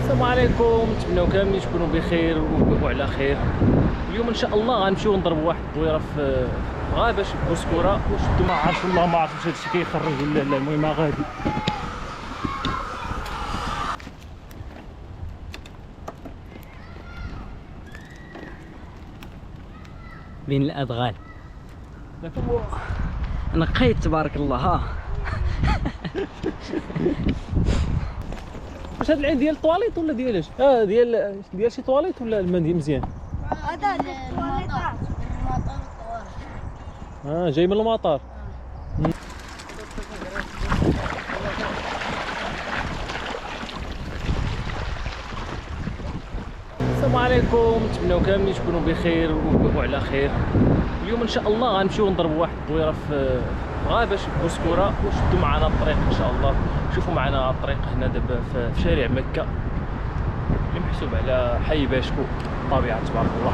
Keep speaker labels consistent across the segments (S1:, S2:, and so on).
S1: السلام عليكم، نتمنوا كاملين تكونوا بخير وعلى خير. اليوم ان شاء الله غنمشيو نضربوا واحد الدويره في غابه شي بوسكوره. واش ما عرفتش والله ما عرفتش واش هادشي كيخرج ولا لا. المهم غادي
S2: بين الادغال نقيت تبارك الله. ها
S1: واش هاد العين ديال الطواليط ولا ديال اش؟ ديال شي طواليط ولا الماء ديال مزيان؟
S3: هذا الطواليطات
S1: جاي من المطار. السلام عليكم، نتمنوا كاملين تكونوا بخير وعلى خير. اليوم ان شاء الله غنمشيو نضربوا واحد الدويره في غابه شي بوسكوره. وشدوا معنا الطريق ان شاء الله. شوفوا معنا الطريق هنا دابا في شارع مكه اللي محسوب على حي باشكو. الطبيعه تبارك الله.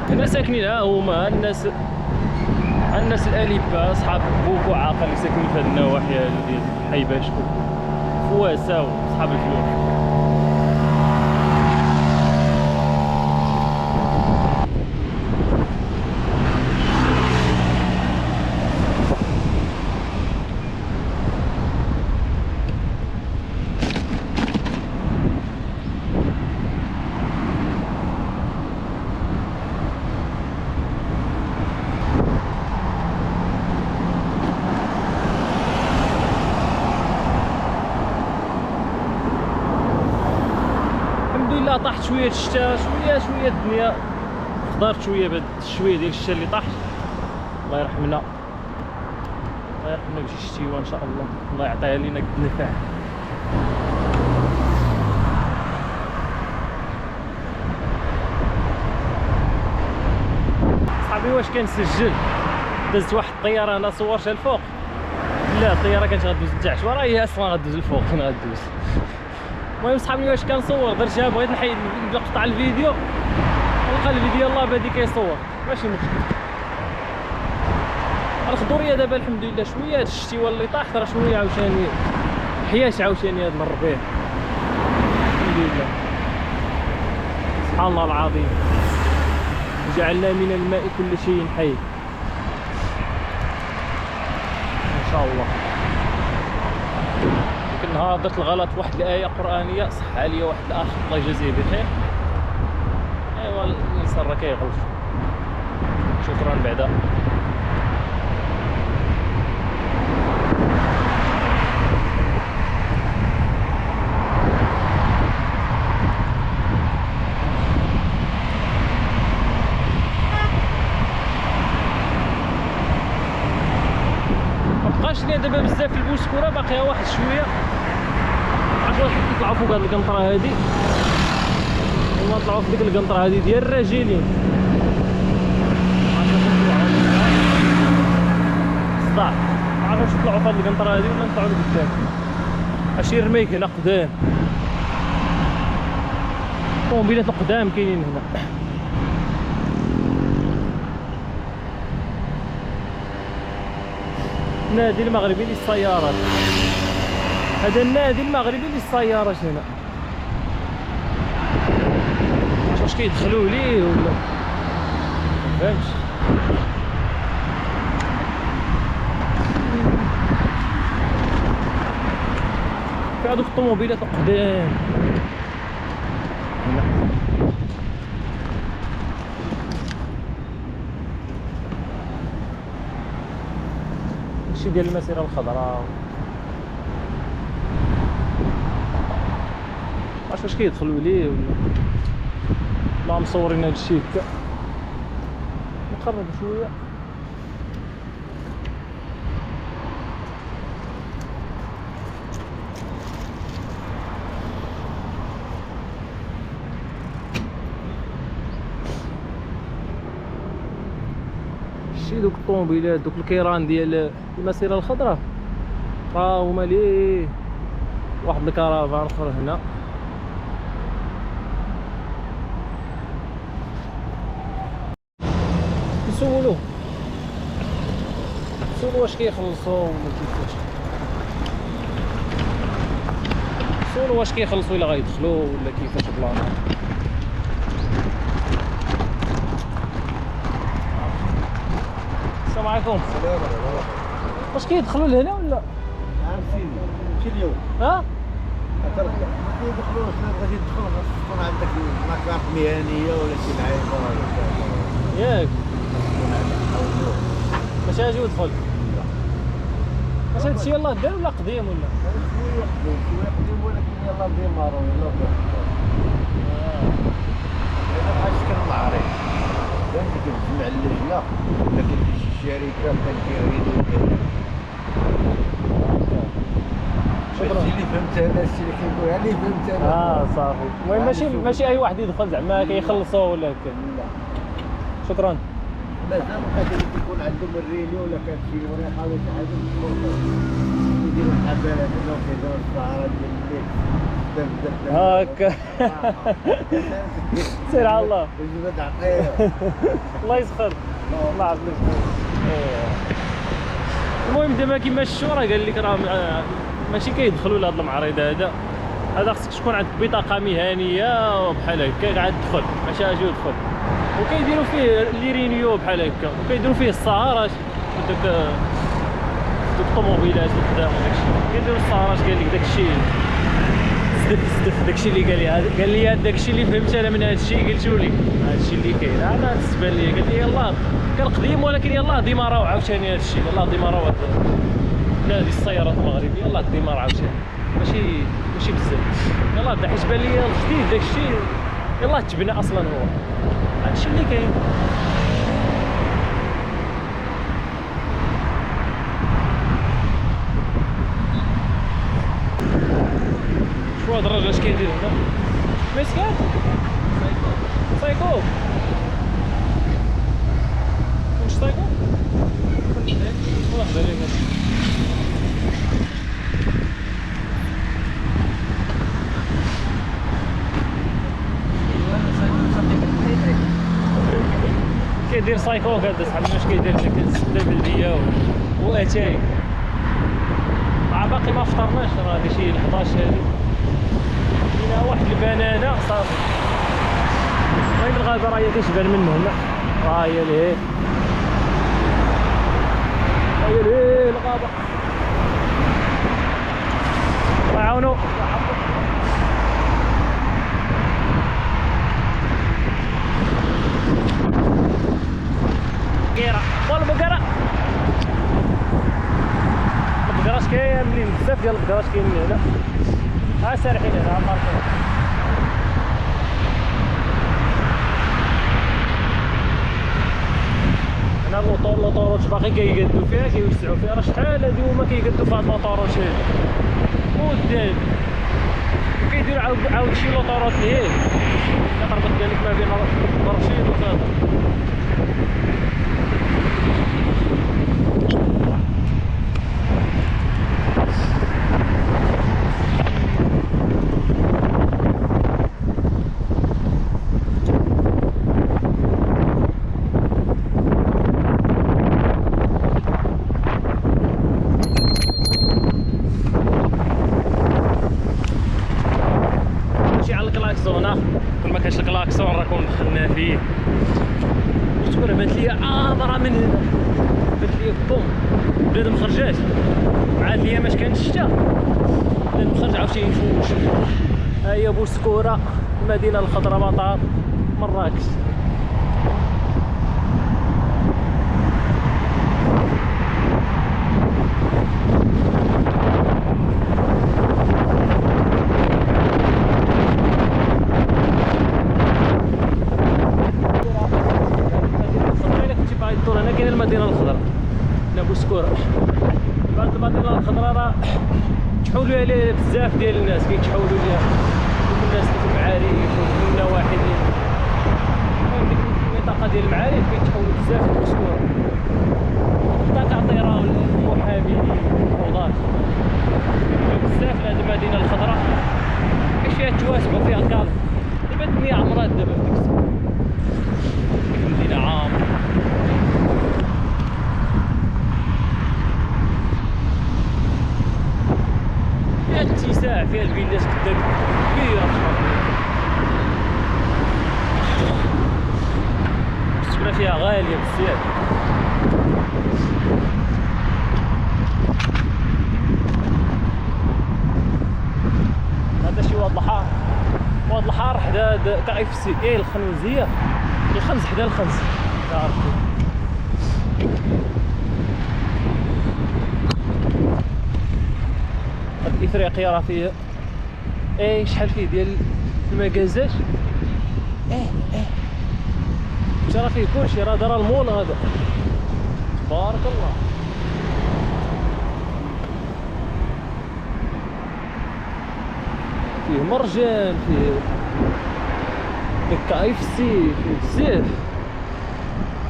S1: هنا ساكنين ها هما الناس الالبه اصحاب بوكو عاقل اللي ساكنين في هذه النواحي ديال حي باشكو، فواسه واصحاب الفلوس. طاحت شويه الشتا، شويه الدنيا خضرت شويه بهاد شويه ديال الشتا اللي طاحت. الله يرحمنا بشي شتيوه ان شاء الله. الله يعطيها لينا قد النفع. صاحبي واش كنسجل دزت واحد الطياره انا صورتها الفوق. لا الطياره كانت غدوز لتحت وراه هي اصلا غدوز الفوق فين غدوز. المهم صحابي واش كنصور درتها بغيت نحيد نقطع الفيديو ونلقى الفيديو الله بادي كيصور ماشي مشكل. الخضوريه دابا الحمد لله شويه. هاد الشتيوه اللي طاحت راه شويه عاوتاني حياش عاوتاني هاد الربيع الحمد لله. سبحان الله العظيم. وجعلنا من الماء كل شيء حي ان شاء الله. نهار درت الغلط في واحد الايه قرانيه صح عليا واحد الاخ الله يجازيه بخير. ايوا الانسان راه كيغلط. شكرا بعدا. مبقاش ليا دابا بزاف في البوسكوره، باقيها واحد شويه. نطلعوا فوق هاد القنطره هادي ونطلعوا في ديك القنطره هادي ديال الراجلين. صداع عارف واش نطلعوا في هاد القنطره هادي ولا نطلعوا لقدام. هادشي رميك هنا قدام. الطوموبيلات القدام كاينين هنا. النادي المغربي للسيارات. هذا النادي المغربي للسيارات هنا. واش كيدخلوا ليه ولا فهمتش. في هذوك الطوموبيلات القدام هنا. هادشي ديال المسيره الخضراء. واش كيدخلوا ليه ولا لا مصورين هادشي هكا. نقرب شويه. شي دوك الطوموبيلات دوك الكيران ديال المسيره الخضراء راه هما ليه واحد الكرافان اخر هنا. نسولو واش كيخلصوا ولا كيفاش. شوفوا واش كيخلصوا الا غيدخلوا ولا كيفاش بلان. السلام عليكم. واش كيدخلوا لهنا ولا؟
S4: عارفين شي اليوم
S1: ها؟
S4: ما كيدخلوش، غادي تدخل خاص تكون عندك مكان مهنيه ولا شي لعيبه ولا شي
S1: ياك باش اجي ودخل. واش هادشي يلاه دار ولا قديم ولا؟
S4: شويه قديم ولكن يلاه ديمارو يلاه انا بحال الشكل العريض فهمتي كتجمع اللجنه ولا كاين شي شركه كديروا
S1: شكرا.
S4: الشيء اللي فهمت انا الشيء اللي كيقول اللي فهمت انا
S1: صافي. المهم ماشي اي واحد يدخل زعما كيخلصوا ولا هكا.
S4: لا
S1: شكرا.
S4: مازال قادر يكون عندهم الريلي ولا كان شي وريحه ولا شي حاجه يديروا الحفلات ولا كيديروا السهرات ديال الليل
S1: هاكا. سير على الله.
S4: وجبد عقيله
S1: الله يسخر. الله يعافيك. المهم دابا كيما الشورى قال لك راه ماشي كيدخلوا لهاد المعرض هذا خصك تكون عندك بطاقه مهنيه بحال هكا عاد تدخل ماشي اجي ودخل. وكيديروا فيه لي رينيو بحال هكا وكيديروا فيه السهرات دوك الطوموبيلات القدام وداكشي كيديروا السهرات. قال لك داكشي داكشي اللي قال لي داكشي اللي فهمت انا من هادشي قلتو لي هادشي اللي كاين. انا تسبان لي قال لي يلاه كان قديم ولكن يلاه ديماراو عاوتاني هادشي. يلاه ديماراو نادي السيارات المغربي يلاه ديمار عاوتاني ماشي بزاف. يلاه بدا حيت بان لي الجديد داكشي يلاه تبنى اصلا هو هادشي اللي كاين. شو هاد الراجل اش كيدير هنا؟ مسكات؟ سايكو. واش سايكو؟ واحد عليك. كيدير سايكو هذا صاحبي واش كيدير كنسد بالبيا واتاي مع باقي ما فطرناش راه هادي شي 11 هادي كاينه واحد البنانه صافي. المهم الغابه راه هي كتبان من هنا ها هي ليه الغابه. الله يعاونو. بقيرة والبقرة البقراش كاملين بزاف ديال البقراش كاينين هنا. ها سارحين هنا عماركم. هنا اللوطوروت باقي كيقادو فيها كيوسعو فيها. راه شحال هادي هما كيقادو في هاد اللوطوروت هادي وداد وكيديرو عاود شي لوطوروت ليه كتربط ديالك ما بين رشيد وخاطر. كل ما كانش الكلاكسون راه كون دخلنا فيه. وتكون بانت لي مرة من هنا بانت لي بوم بلاد مخرجات عاد ليا ما كانش الشتا بلاد مخرج عاوتاني يفوش. ها هي بوسكورة المدينة الخضراء مطار مراكش. هنا كاين المدينه الخضراء هنا بوسكوره. بعد المدينه الخضراء راه تحولوا عليه بزاف ديال الناس كيتحولوا ليها الناس في المعارف وفي النواحي ديال ديك المنطقه ديال المعارف كيتحولوا بزاف لبوسكوره. حتى كعطيره المحامي الخضار بزاف لهاد المدينه الخضراء. كاين فيها التواسع وفيها الكالم. دابا الدنيا عمرات دابا في ديك الساعه المدينه عامره. اتساع، فيها الفيلات كبيرة السكنة فيها غالية بزاف. هذا شي واد الحار، واد الحار حدا كايف سي اي الخنوزية، الخنز حدا الخنز تعرفوا. هاد افريقيا راه فيه شحال فيه ديال المكازات، راه فيه كلشي، راه دار المول هذا تبارك الله. فيه مرجان، فيه كايف سي، فيه بزاف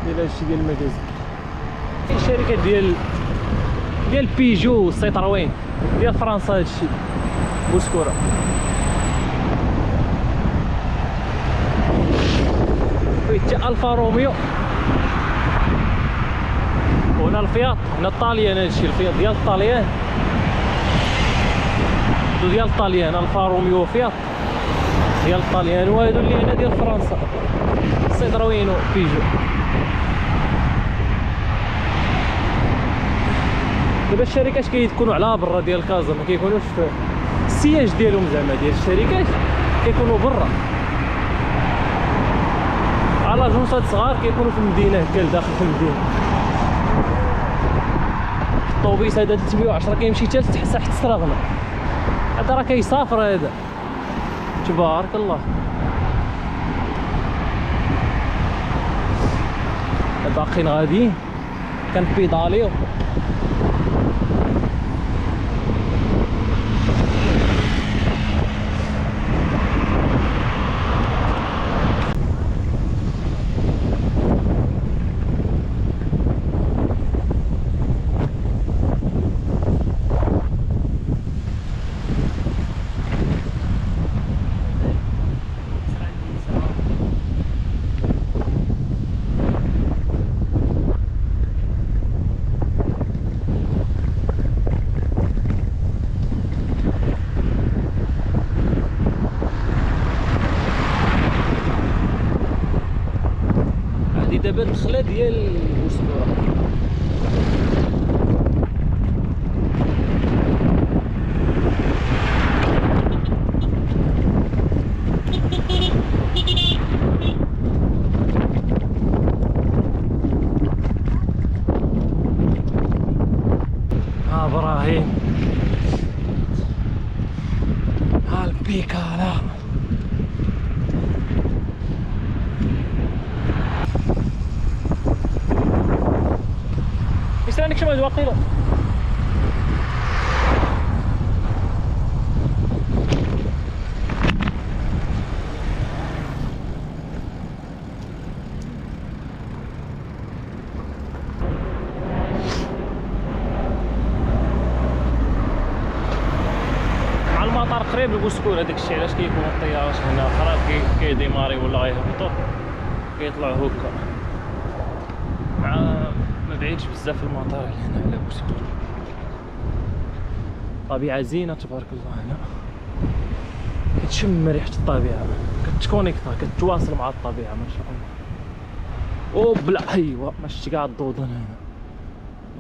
S1: ديال هادشي ديال المكازات. الشركات ديال بيجو والسيتروين ديال فرنسا هادشي بوسكورة. فيه حتى الفا روميو، وهنا الفياط، هنا الطاليان، هادشي الفياط ديال الطاليان، هادو ديال الطاليان، الفا روميو فياط ديال الطاليان، وهادو اللي هنا ديال فرنسا سيتروين وبيجو. دابا الشركات كيكونوا على برا ديال كازا، ما كيكونوش في السياج ديالهم، زعما ديال الشركات كيكونوا برا. على جونسات صغار كيكونوا في المدينه هكا لداخل في المدينه. الطوبيس هذا 310 كيمشي حتى تحت السراغنه، هذا راه كيسافر هذا تبارك الله. باقيين غاديين كنبيداليو. دابا الدخله ديال بوسكورة. ها ابراهيم، ها البيكالا. عندك شمال واقيلا. مع المطار قريب لبوسكورة، هذاك الشيء علاش كيكونوا الطيارات هنا خلاص كيديماري ولا غيهبطوا كيطلعوا هكا. ما بعيدش بزاف المطار هنا على بوسكورة. طبيعة زينة تبارك الله. هنا كتشم ريحة الطبيعة، كتكونيكتا، كتواصل مع الطبيعة ما شاء الله. بلا ايوا ما شفتي كاع الضوضان هنا،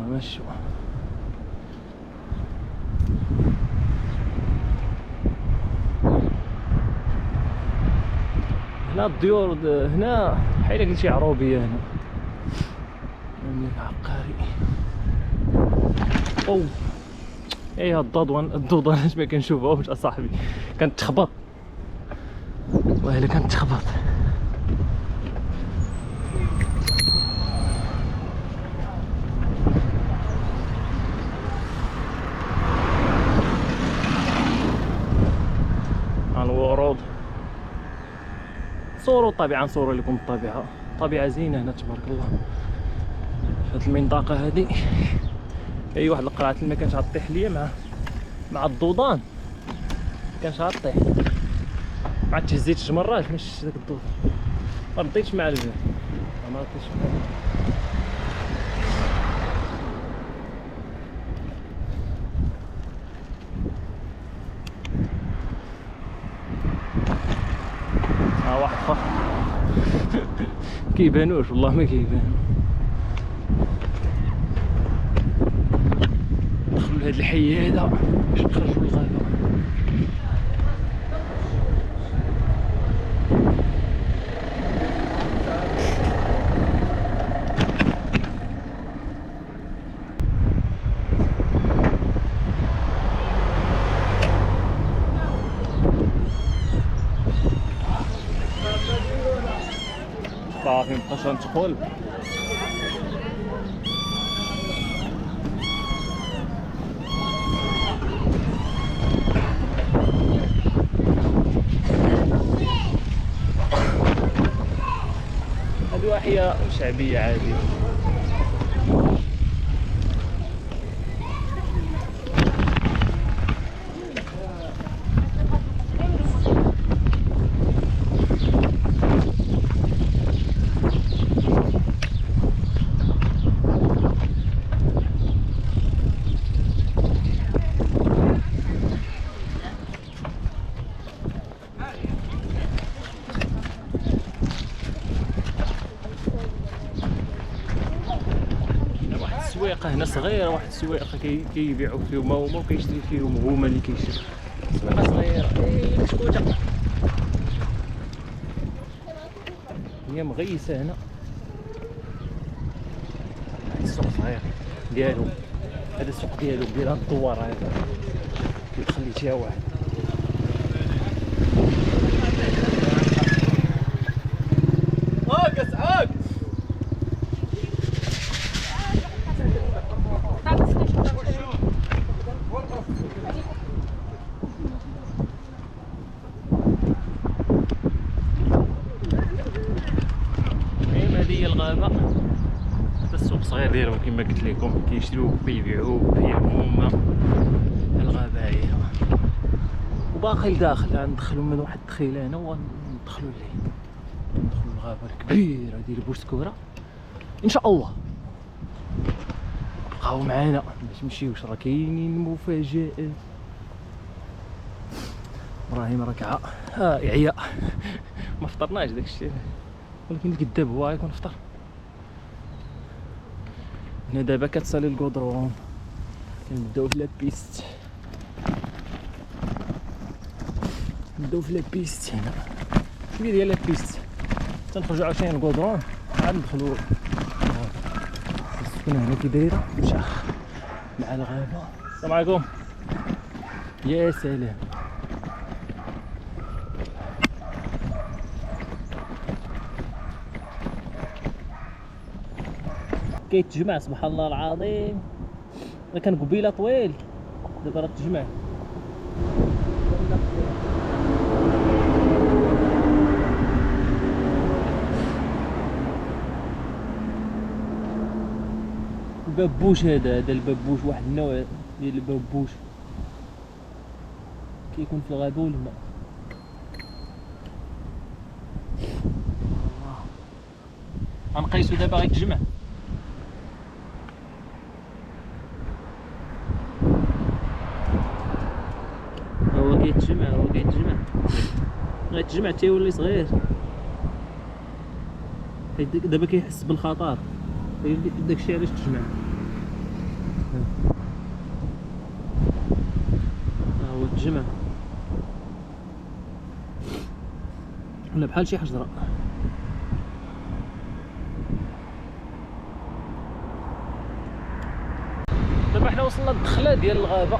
S1: ما شفتو. هنا الديور هنا بحال قلت شي عروبية هنا منك عقاري. هاد الضوضان اش ما كنشوفوهمش اصاحبي، كنتخبط وهلا كنتخبط. الورود صوروا الطبيعة، نصوروا لكم الطبيعة. طبيعة زينة هنا تبارك الله في هاد المنطقة هادي. اي واحد القرعة الماء كانت غطيح ليا مع الضوضان، كانت غطيح. ما عاد تهزيت جمرات ماشي داك الضوضان، ما رديتش مع البال، ما رديتش مع البال. واخا كيبانوش والله ما كيبانو. ندخلو لهاد الحي هذا باش نخرجو للغابة. صافي مبقاش غندخل. هادو أحياء شعبية عادية. سويقة هنا صغيرة، واحد السويقة كيبيعوا فيهم هما وكيشري فيهم هما اللي كيشري. سويقة صغيرة كشكوتة، هي مغيسة هنا. واحد السوق صغير ديالهم، هذا السوق ديالهم ديال هاد الدوار هذا كيدخل لي حتى واحد. اسعاك هذه هي الغابة. هذا السوق صغير ديالهم كما قلت لكم، كيشريو وكيبيعوا فيهم هما. الغابة هي وباقي لداخل، غندخلو من واحد الدخيلة هنا وندخلو ليه، ندخلو الغابة الكبيرة ديال بوسكورة ان شاء الله. بقاو معانا ما تمشيوش، راه كاينين مفاجآت. ابراهيم ركعة عياء ما فطرناش داكشي، ولكن الكذاب هو غيكون فطر. هنا دابا كتسالي الكودرون، كنبداو في لابيست، نبداو في لابيست. هنا شويه ديال لابيست تنخرجو عشان الكودرون عاد ندخلو السكنة. هنا كي دايرة مشاخ مع الغابة. السلام عليكم. يا سلام، كيتجمع سبحان الله العظيم. راه كان قبيله طويل، دابا راه تجمع. البابوش هذا البابوش، واحد النوع ديال البابوش كيكون في الغابه والماء. غنقيسو دابا غيتجمع. هو كيتجمع غيتجمع حتى يولي صغير. دابا كيحس بالخطر، داكشي علاش تجمع. هو تجمع ولا بحال شي حجره. دابا حنا وصلنا للدخله ديال الغابه،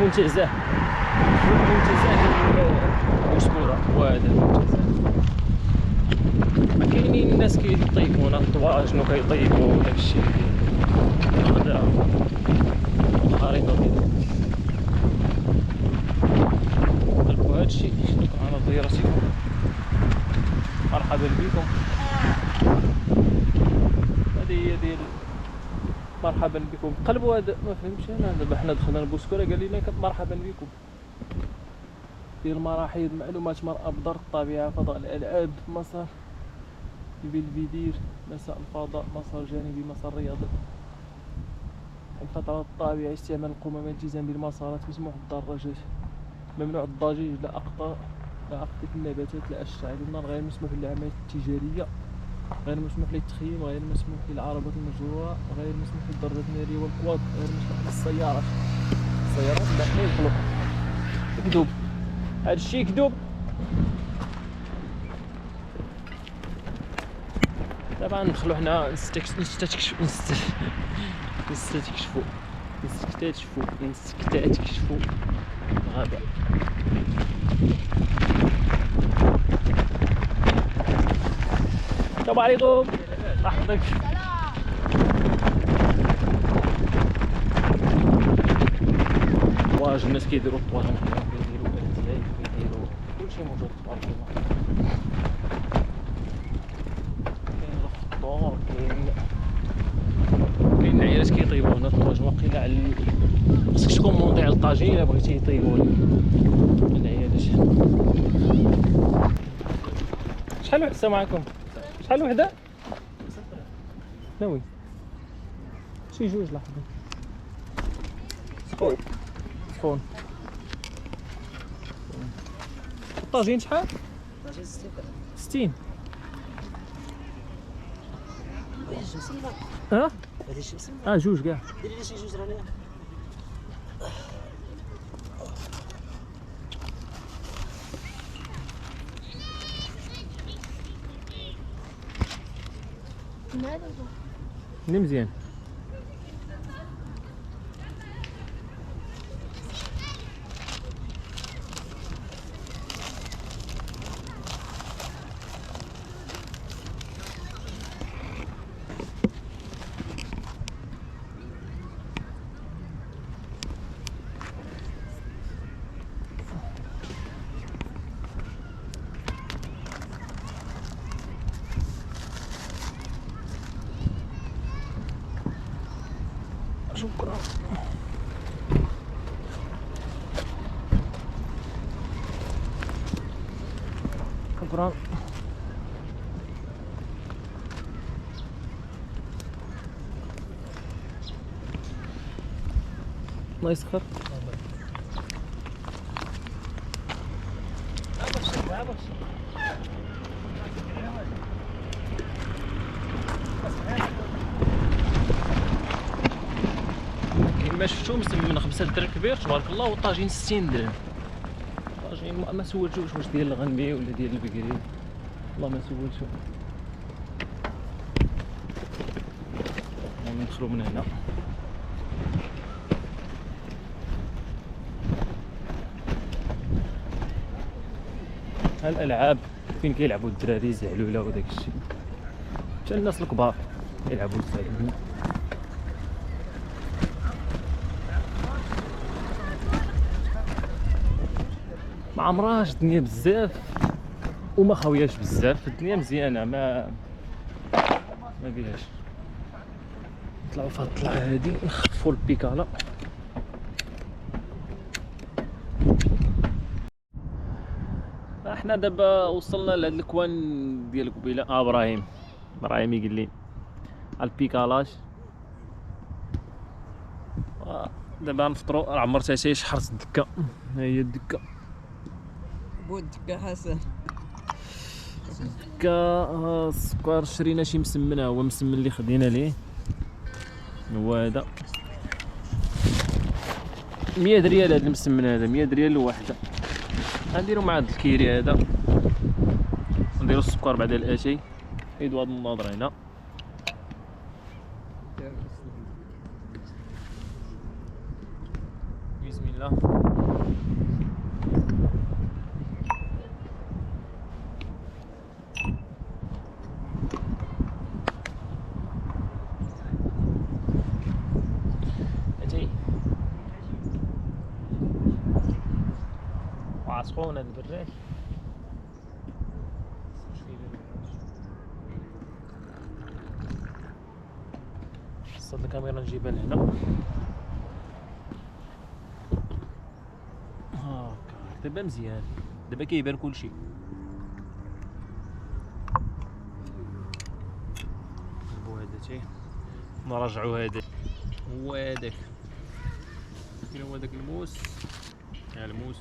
S1: منتزه بوسكورة. وهذا المنتزه ما كاينين الناس كيطيبونا الطواجن وكيطيبوا داكشي الغداء الخريطه ديالهم. قلبوا هادشي. شكرا على زيارتكم، مرحبا بكم. هذه هي ديال مرحبا بكم. قلبوا هذا ما فهمتش انا. دابا حنا دخلنا لبوسكورة قال لنا مرحبا بكم. ديال المراحيض، معلومات مرأة بدار الطبيعة، فضاء الألعاب، مسار البلفيدير، مساء الفضاء، مسار جانبي، مسار رياضي. الفترة الطابعة، استعمال القمامة، الالتزام بالمسارات، مسموح الدراجات، ممنوع الضجيج، لا أخطاء، عقدة النباتات الأشعة النار غير مسموح للأعمال التجارية، غير مسموح للتخييم، غير مسموح للعربات المجروءة، غير مسموح للدراجات النارية والقواد، غير مسموح للسيارات. السيارات داخلين يدخلوا. كذوب، هادشي كذوب. طبعا ندخلوا حنا نستكشفوا الغابة. السلام عليكم. لحظتك. واش الناس كيديروا الطواجن، كيديروا الازاي، كيديروا كلشي موجود تبارك الله. كاين الخضار، كاين العيالات كيطيبوا هنا الطواجن. واقيلا على خصك تكون مونطي على الطاجين الا بغيتي يطيبوا لك العيالات. شحال السلام عليكم. شحال وحده؟ ناوي شي جوج لحظة. سخون. الطاجين شحال؟
S2: طاجين
S1: 60.
S2: 60.
S1: ها؟
S2: هادي شي 60.
S1: جوج كاع.
S2: ديري لي شي جوج راني.
S1: اللي مزيان. شكرا. شكرا. الله يسخر. كيما شفتو مسمن 5 درهم كبير تبارك الله، والطاجين 60 درهم. الطاجين ما سولتوش واش ديال الغنمي ولا ديال البقري، والله ما سولتو. ندخلو من هنا. ها الالعاب فين كيلعبوا الدراري زعلوله وداك الشيء، حتى الناس الكبار كيلعبوا الزعلوله. ما عمراش الدنيا بزاف وما خاوياش بزاف، الدنيا مزيانه ما فيهاش. نطلعوا في هاد الطلعه هادي نخفوا البيكالا. احنا دابا وصلنا لهاد الكوان ديال قبيله. ابراهيم يقول لي البيكالاج. دابا نفطروا. راه عمرتها شي شحرت الدكه. ها هي الدكه.
S2: بودك حسن.
S1: الدكه السكر شرينا شي مسمن، هو مسمن اللي خدينا ليه هو هذا 100 ريال. هذا المسمن هذا 100 ريال الوحده. غنديرو مع هذا الكيري هذا، نديرو السكر بعد الاتاي. حيدو هاد الناظر هنا. بسم الله. اتاي سخون هاد البراج. صد الكاميرا نجيبها لهنا. هاكا دابا مزيان، دابا كيبان كلشي. نجيبو هذا تاي نرجعو هذا. هو هذاك فين هو داك الموس. ها الموس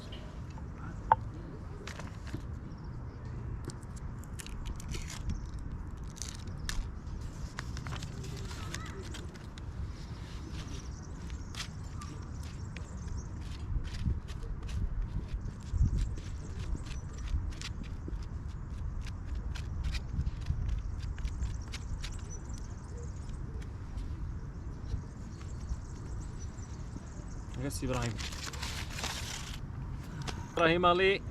S1: السي ابراهيم. ابراهيم علي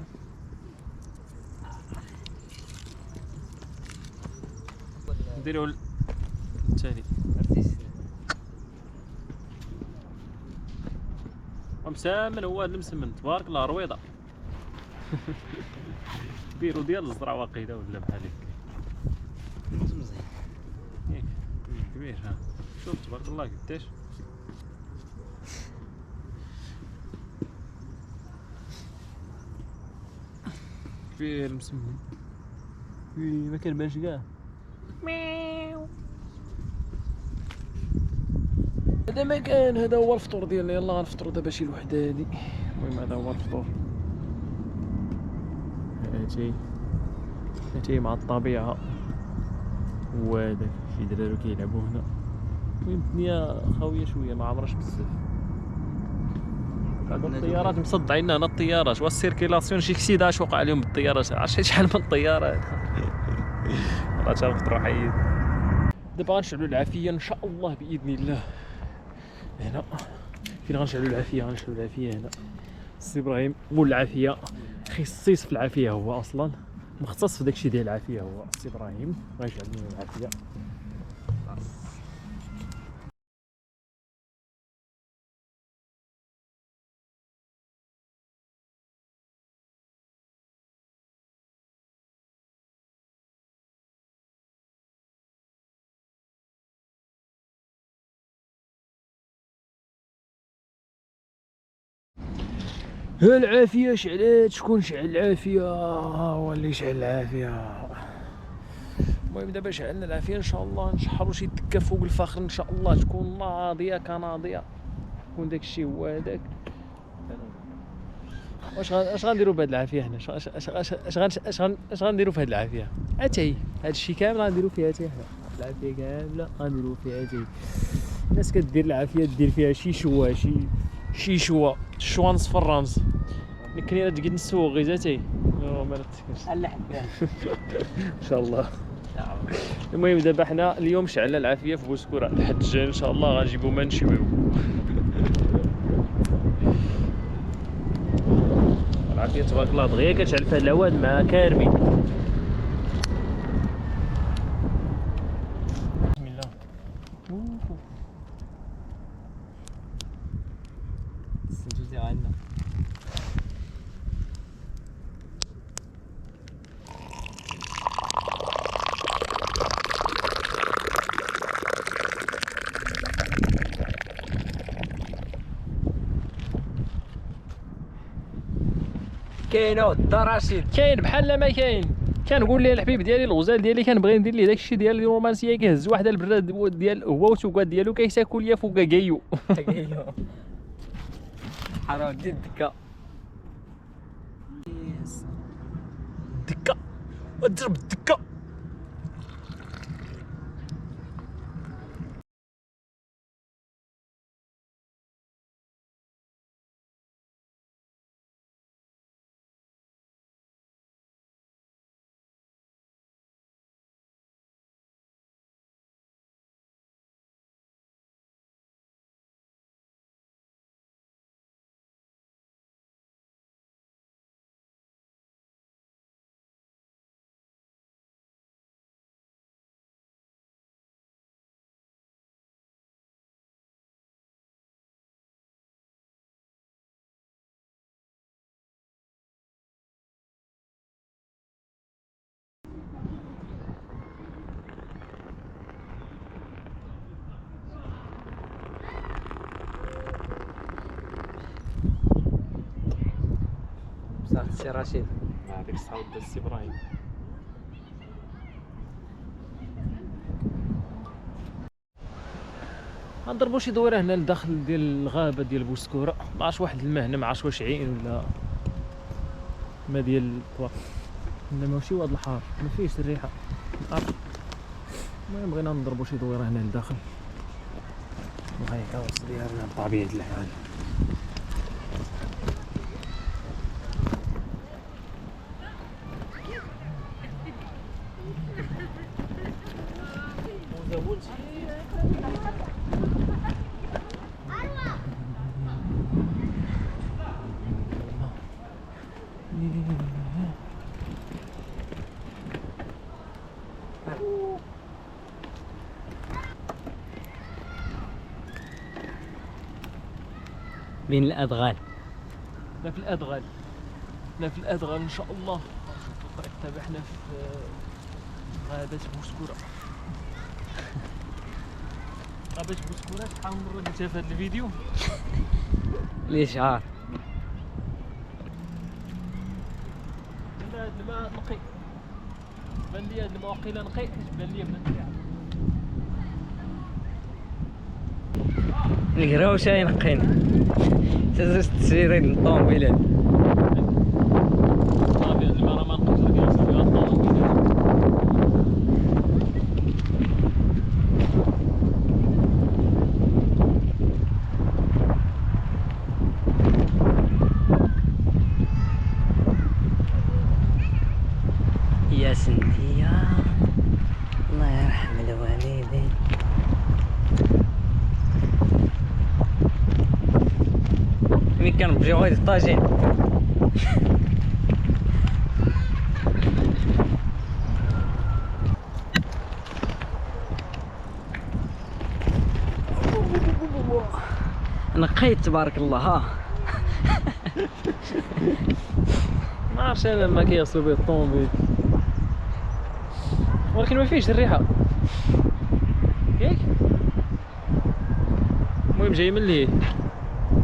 S1: نديرو الثاني مسمن. هو هذا المسمن تبارك الله رويضه. بيرو ديال الزرع واقيلا ولا بحال هكا
S2: مزيان
S1: ياك كبير. ها شوف تبارك الله قداش كبير المسمن. ما كنبانش كاع. هذا مكان، هذا هو الفطور ديالنا. يلا غنفطروا دابا شي الوحده هادي. المهم هذا هو الفطور. هاتي مع الطبيعة. وهذاك شي دراري كيلعبوا هنا. المهم الدنيا خاوية شوية، ما عمرهاش بزاف. هاد الطيارات مصدعين هنا الطيارات والسيركيلاسيون. شي كسيداش وقع عليهم بالطيارات. عرفتي شحال من طيارة. والله تنفطرو حيد. دابا غنشعلو العافية ان شاء الله باذن الله. هنا فين غنشعلو العافية؟ غنشعلو العافية هنا. السي ابراهيم مول العافية، خصيص في العافية هو اصلا، مختص في داكشي ديال العافية هو السي ابراهيم. غيشعل لنا العافية. ها العافية شعلات. شكون شعل العافية؟ هو اللي شعل العافية. المهم دابا شعلنا العافية ان شاء الله. نشحروا شي دكة فوق الفخر ان شاء الله، تكون ناضية كناضية. يكون داكشي هو هذاك. اش غنديروا بهاد العافية هنا؟ اش غنديروا في هاد العافية؟ اتاي هادشي كامل غنديروا فيها اتاي حنا. العافية كاملة غنديروا فيها اتاي. الناس كدير العافية دير فيها شي شوا شي شوا نص فرانس. نكني تقد نسوق غير اتاي. ما نتكلمش
S2: الله حبان
S1: ان شاء الله. المهم دابا حنا اليوم شعلنا العافية في بوسكورة. الحد الجاي ان شاء الله غنجيبو ما نشويو. العافية تبارك الله دغيا كتشعل في هاد العواد مع كارمين. بسم الله.
S2: السنجوزي عندنا كاينو الدراشيد.
S1: كاين بحال ما كاين. كنقول ليه الحبيب ديالي الغزال ديالي كنبغي ندير ليه داكشي ديال الرومانسيه. كيهز واحده البراد ديال هو وتوكا ديالو كيساكل ليا فوق كايو.
S2: حرام دي الدكه
S1: دكه اضرب الدكه.
S2: صافي السي رشيد.
S1: هذيك الصوت ديال السي ابراهيم. غنضربوا شي دويره هنا لداخل ديال الغابه ديال بوسكوره. ما عرفتش واحد الماء هنا، ما عرفتش واش عين ولا ما ديال الطواق. لا ماشي واد الحار ما فيهش الريحه. المهم بغينا نضربوا شي دويره هنا لداخل. وهيك وسط ديالنا بطبيعه الحال.
S2: بين الادغال.
S1: لا في الادغال، لا في الادغال ان شاء الله. نشوفوا الطريق تابعنا في غابة بوسكورة. غابة بوسكورة شحال من مرة قلتها في هذا الفيديو.
S2: الاشعار
S1: هذا الماء نقي، بان لي هذا الماء واقيلا نقي، بان لي من الطبيعة.
S2: القراوشة ينقينا تزوج تسيرين الطوموبيلات.
S1: صافي هذا الماء راه ما نقيش، راه كيوصل فيها الطوموبيلات.
S2: يا سنتي يا الله يرحم الوالدين. مين كان بجواد الطاجين؟ نقيت تبارك الله. ها
S1: ما عرفتش انا ما كيوصلوا به الطوموبيل، ولكن ما فيهش الريحه ياك. المهم جاي من الليل،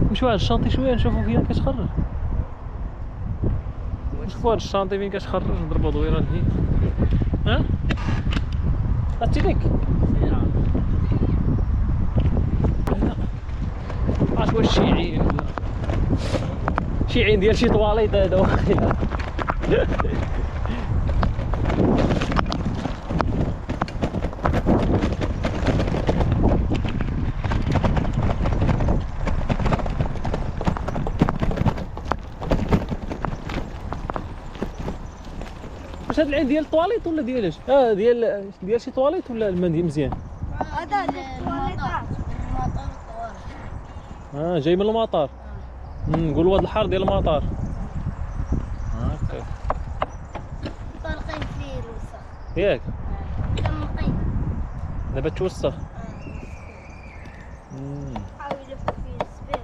S1: نمشيو هاد الشانطي شويه نشوفو فين كتخرج. نشوفو هاد الشانطي فين كتخرج، نضربو دويره لهيه. ها هاتي ليك عرفت واش شي عين ولا شي عين ديال شي طواليط هذا واخيلا. واش هاد العين ديال الطواليط ولا ديال اش؟ ديال شي طواليط ولا الماء ديال مزيان؟
S3: هذا التواليطات.
S1: جاي من المطار. نقولوا هاد الحار ديال المطار. هكا
S3: طالقين فيه الوسخ.
S1: ياك
S3: كان نقي.
S1: دابا توسخ.
S3: حاول يلف فيه الزبال.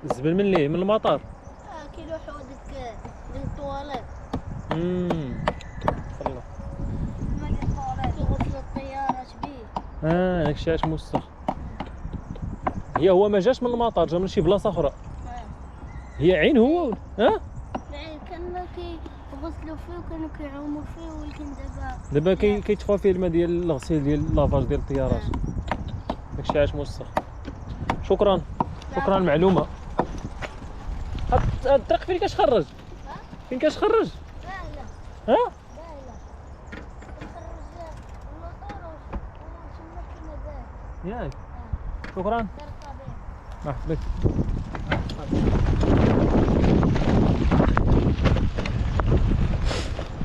S1: الزبل من ليه؟ من المطار.
S3: كيلوحوا ديك الطواليط.
S1: الله.
S3: ما ديال الطواليط. كيغسلوا الطيارات بيه.
S1: داكشي علاش موسخ. هو ما جاش من المطار، جا من شي بلاصه اخرى. هي عين هو
S3: يعني كان كيغسلوا فيه وكانوا كيعوموا فيه، ولكن
S1: دابا كيطفى فيه الماء ديال الغسيل ديال لافاج ديال الطيارات. داكشي علاش موسخ. شكرا على المعلومه. هاد الطريق فين كتخرج؟ فين كتخرج؟
S3: لا لا
S1: ها
S3: لا لا كنخرج المطار ونتسنى في المدار.
S1: ياك شكرا.
S3: دار الطبيعي.
S1: مرحبا بك.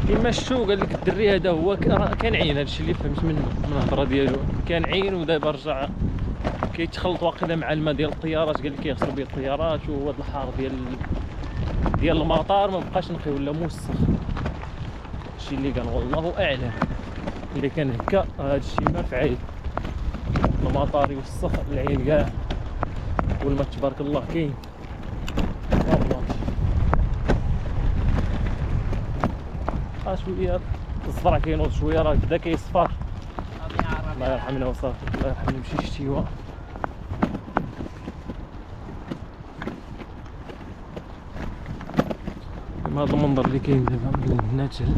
S1: كيما شفتو قال لك الدري هذا هو كان عين، هادشي اللي فهمت من الهضره ديالو، كان عين ودابا رجع كيتخلط واقيلا مع الماء ديال الطيارات. قال لك كيغسلوا به الطيارات، وهاد الحار ديال المطار ما بقاش نقي ولا موسخ. هادشي اللي قال والله اعلم. اللي كان هكا هادشي ما فعال. المطار يوسخ العين كاع، والماء تبارك الله كاين. والله شويه الصفرا كينوض شويه، راه بدا كيصفر. الله يرحمنا وصافي، الله يرحمنا نمشي الشتيوا. هذا المنظر اللي كاين دابا من النجل.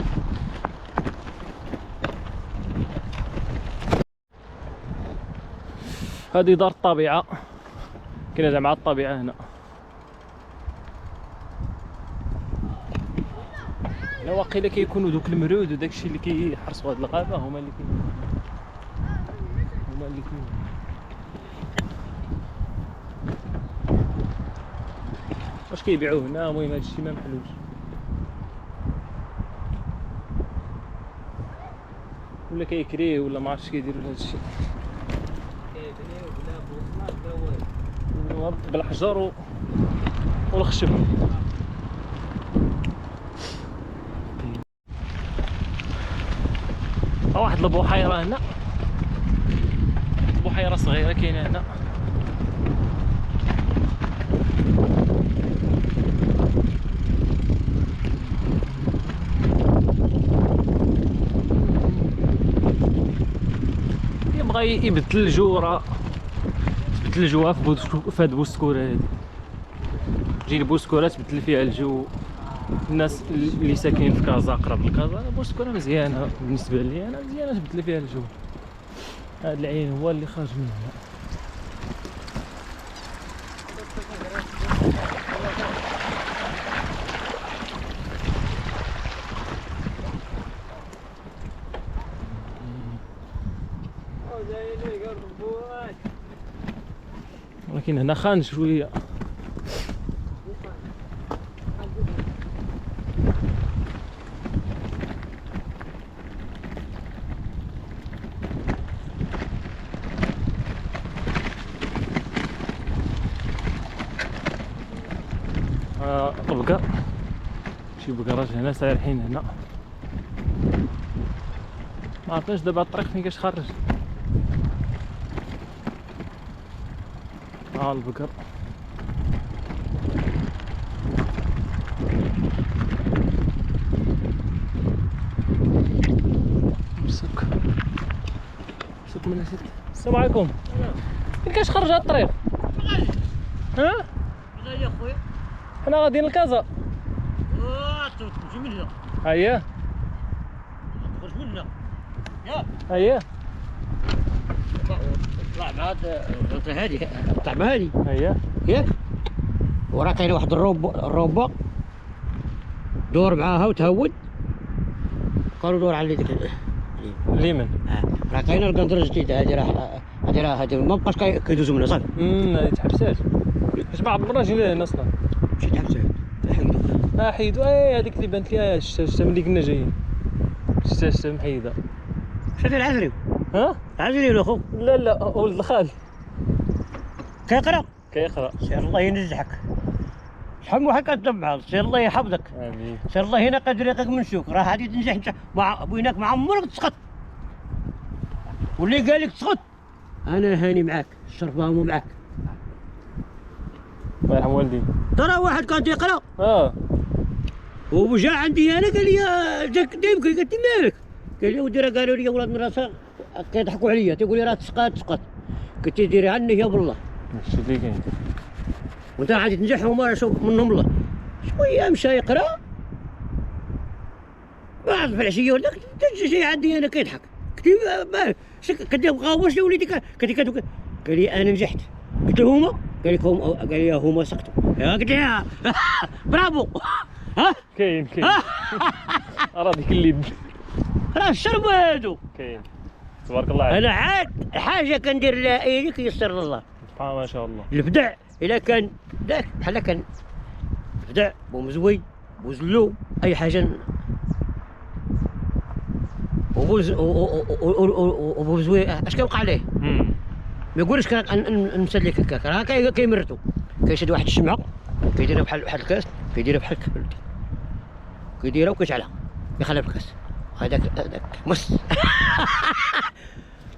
S1: هذه دار الطبيعة، كاينه زعما الطبيعة هنا. هنا واقيلا كيكونوا دوك المرود وداكشي اللي كيحرسوا هاد الغابة هما اللي كاينين. واش كيبيعوه هنا؟ المهم هادشي ما محلوش. ولا كيكريه ولا ما عرفتش كيديروا هادشي.
S2: كيبنيو بلا بوصلة بلا والو.
S1: بالحجر والخشب. واحد البحيرة هنا، بحيرة صغيرة كاينة هنا. يبغى يبدل الجو، راه تبدل الجو في هاد بوسكورة هادي. تجي لبوسكورة تبدل فيها الجو. الناس اللي ساكنين في كازا قرب لكازا، بوسكورة مزيانة بالنسبة لي أنا، مزيانة تبدل فيها الجو. هاد العين هو اللي خارج من هنا. ولكن هنا خان شوية. بقر، شي بقرات هنا سايرحين هنا. ما عرفناش دابا الطريق فين كتخرج. البقر مسك من نسيت. السلام عليكم. فين كتخرج هاد الطريق؟ ها؟
S2: يا خويا
S1: حنا غاديين لكازا.
S2: تمشي من هنا،
S1: اييه
S2: تخرج من هنا ياك،
S1: اييه
S2: طلع مع هادي، طلع مع هادي
S1: اييه
S2: ياك، وراه كاين واحد الروبه دور معاها وتهود، قالوا دور على ديك
S1: اليمن.
S2: راه كاينه القنطره الجديده هادي، هادي ما بقاش كيدوزو منها صافي.
S1: هادي تحبسات. باش ما عمرنا جينا لهنا اصلا.
S2: مشيت تحبسات حيدو
S1: حيدو. هذيك اللي بانت ليها شتا ملي كنا جايين. شتا محيده.
S2: شتي العزري؟
S1: ها؟
S2: العزري ولا خوك؟
S1: لا ولد الخال
S2: كيقرا سير الله ينجحك، شحال من واحد كتبع، سير الله يحفظك.
S1: امين.
S2: سير الله هنا قادر يعطيك من شوك، راه غادي تنجح انت مع بينك مع عمرك تسقط، واللي قال لك تسقط انا هاني معاك، الشرف هو معاك.
S1: الله يرحم والدي.
S2: ترى واحد كان تيقرا وجا عندي انا قال لي جاك دايمك، قلت له مالك؟ قال لي ودي راه قالوا لي ولاد المدرسه كيضحكوا عليا، تيقول لي راه تسقط. قلت له ديري عني يا بالله،
S1: هادشي اللي كاين.
S2: وانت غادي تنجح وما شوف منهم الله. شويه مشى يقرا بعد في العشيه ولا جاي عندي انا كيضحك، قلت له مالك؟ كتبغى واش وليدي قال لي انا نجحت. قلت له هما؟ قال لي هما سقطوا. قلت له برافو. ها
S1: كاين راه ديك اليد
S2: راه الشرب هادو
S1: كاين. تبارك الله عليك.
S2: انا عاد حاجه كندير لها ايدي كيسر الله
S1: سبحان الله ما شاء الله.
S2: البدع الا كان داك بحال كان بدع بومزوي بوزلو اي حاجه وبوزوي اش كيوقع ليه؟ ما يقولش نسلك هكاك، راه كيمرتو كيشد واحد الشمعه كيديرها بحال الكاس، كيديرها بحال كيديرها وكيشعلها يخليها في الكاس، هذاك مس.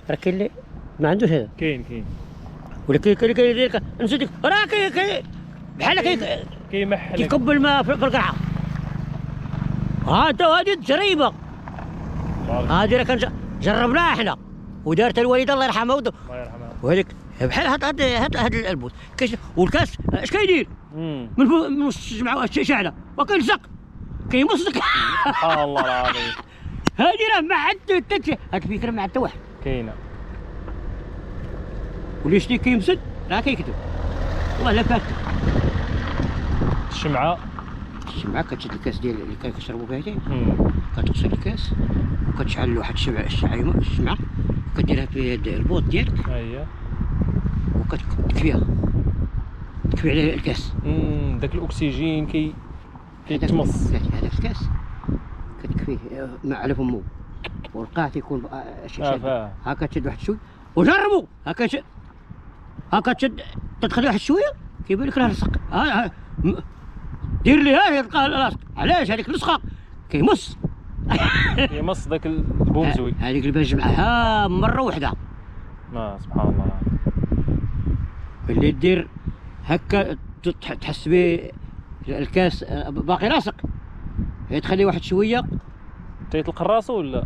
S2: راه كاين اللي ما عندوش هذا،
S1: كاين
S2: ولا كيدير نسيتك راه بحال
S1: كيمحل
S2: كيكب الماء في القرعه. هذه تجربه، هذه راه جربناها حنا ودارتها الوالده الله يرحمها
S1: الله يرحمها.
S2: وهذيك بحال هاد البوت والكاس اش كيدير؟ من وسط الجمعه شاعله وكيلصق كيمصك.
S1: سبحان الله العظيم.
S2: هذه راه ما عاد هاد الفكره ما عاد حتى واحد
S1: كاينه.
S2: واللي شتي كيمسد راه كيكذب والله لا فات.
S1: الشمعه
S2: كتشد الكاس ديال اللي كانوا كيشربوا فيها كتغسل الكاس وكتشعل واحد الشمعه كديرها في البوط ديالك
S1: اييه
S2: وكتكفيها تكفي على الكاس.
S1: داك الاكسجين كيتمص
S2: هذاك الكاس كتكفيه مع على فمو والقاع تيكون هاكا تشد واحد شوي وجربوا هاكا تشد تدخل واحد شويه كيبان لك راه لصق. دير لي هذه تلقاها لاصق. علاش؟ هذيك لصقه كيمص.
S1: يمص داك البومزوي.
S2: هذيك اللي باش معها مره واحده.
S1: سبحان الله.
S2: اللي دير هكا تحس به الكاس باقي لاصق، هي تخلي واحد شويه
S1: تيطلق راسو ولا؟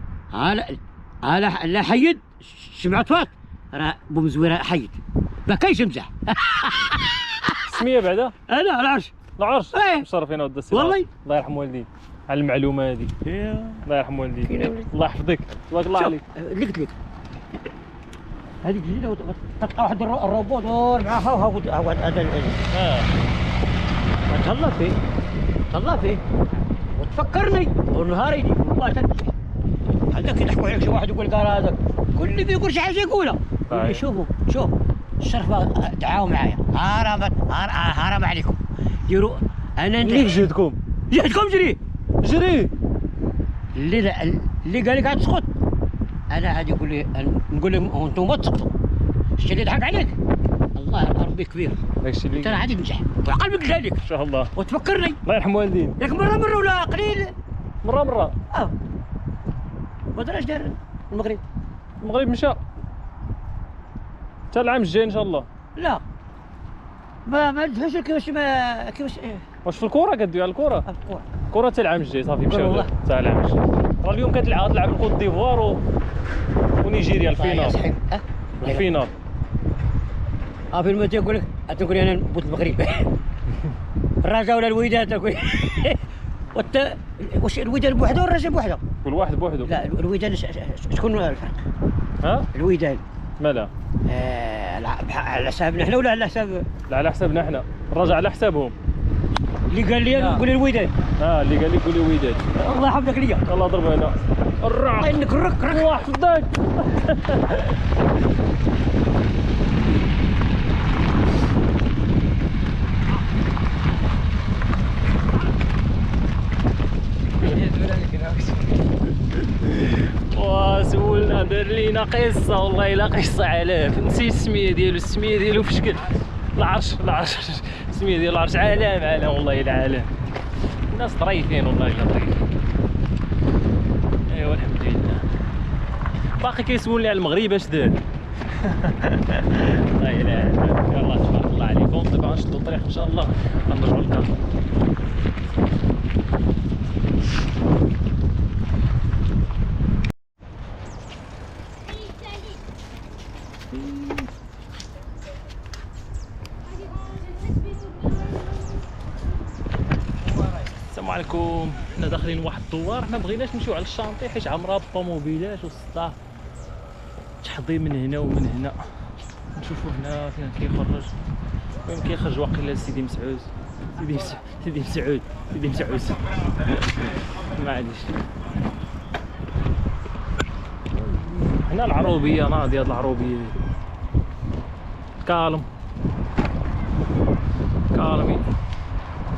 S2: لا حيد شمعة فات راه بومزويره حيد ما كاينش مزح.
S1: سميه بعدا؟
S2: انا العرش
S1: العرش.
S2: ايه
S1: مشرفين ود السي
S2: والله.
S1: الله يرحم والديك على المعلومه هذه. الله يرحم والديك.
S2: كاين وليد.
S1: الله يحفظك. تبارك الله عليك.
S2: اللي قلت لك هذيك جديده تلقى واحد الروبوت دور معاها وها هذا تهلا فيه وتفكرني والنهار يجي والله هذاك يضحكوا عليك شي واحد يقول لك هذاك كل بيقول شي حاجه يقولها. يقول لي شوف الشرف دعاو معايا هرب عليكم ديروا انا
S1: اللي جهدكم جري
S2: اللي قال لك قاعد تسقط انا عاد يقول لي نقول لهم انتم ما تسقطوا الشيء اللي ضحك عليك الله ربي كبير
S1: داكشي اللي
S2: ترى عادي تنجح وعقلبك ذلك
S1: ان شاء الله.
S2: وتفكرني
S1: الله يرحم والدين.
S2: ياك مره ولا قليل
S1: مره
S2: ودراش دار المغرب
S1: مشى حتى العام الجاي ان شاء الله.
S2: لا ما ندفعش كيفاش
S1: واش في الكره كدوي على الكره؟ الكره حتى العام الجاي صافي مشاو
S2: والله.
S1: حتى العام الجاي. راه اليوم كتلعب الكوت ديفوار ونيجيريا الفينال. الفينال
S2: في الموت يقول لك تقول انا نبوت المغرب. الرجاء ولا الوداد تقول واش الوداد بوحده والرجاء بوحده؟
S1: كل واحد بوحدو.
S2: لا الوداد شكون الفرق؟
S1: ها؟
S2: الوداد
S1: مالا؟
S2: على حسابنا احنا ولا على حساب؟
S1: لا على حسابنا احنا، الرجاء على حسابهم.
S2: اللي قال لي نقول الوداد.
S1: اللي قال لي قولي وداد.
S2: الله يحفظك ليا.
S1: الله ضرب هنا. الرعب.
S2: انك رك
S1: الله يحفظك. وسولنا دار لينا قصه والله الا قصه علاف نسيت السميه ديالو في شكل العرش السميه ديال العرش عالم والله الا عالم. الناس ظريفين والله الا ظريفين. ايوا الحمد لله. باقي كيسولني على المغرب اش دار. لا اله الا الله تبارك الله عليكم. دابا نشدو الطريق ان شاء الله غنرجعو للكازا. السلام عليكم. حنا داخلين واحد الدوار، حنا مبغيناش نمشيو على الشانطي حيت عامره بالطوموبيلات والصداع، تحضير من هنا ومن هنا. نشوفوا هنا فين كيخرج، المهم كيخرج واقيلا سيدي مسعود معليش. هنا العروبيه ناضيه، هاد العروبيه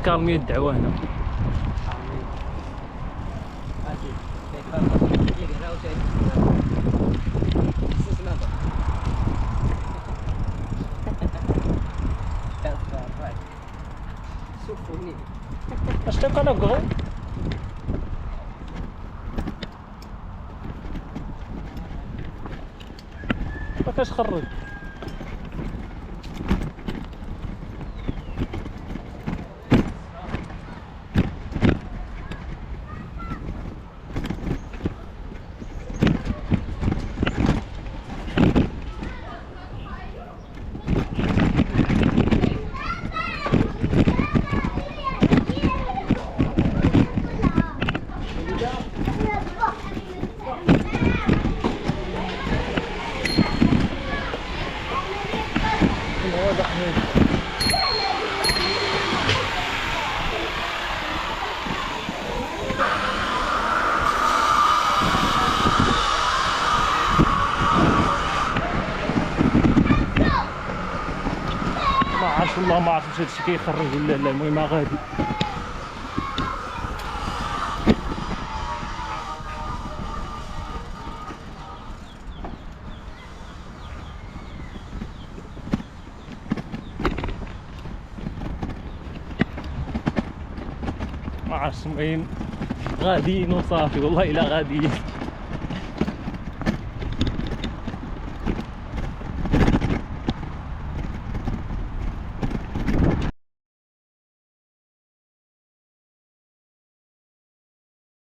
S1: كالمي الدعوه هنا. اش تبقى انا بغو ما كاش خرج. والله ما عرفت واش هادشي كيخرج ولا لا، المهم غادي. ما عرفتش، المهم غاديين وصافي والله الا غاديين.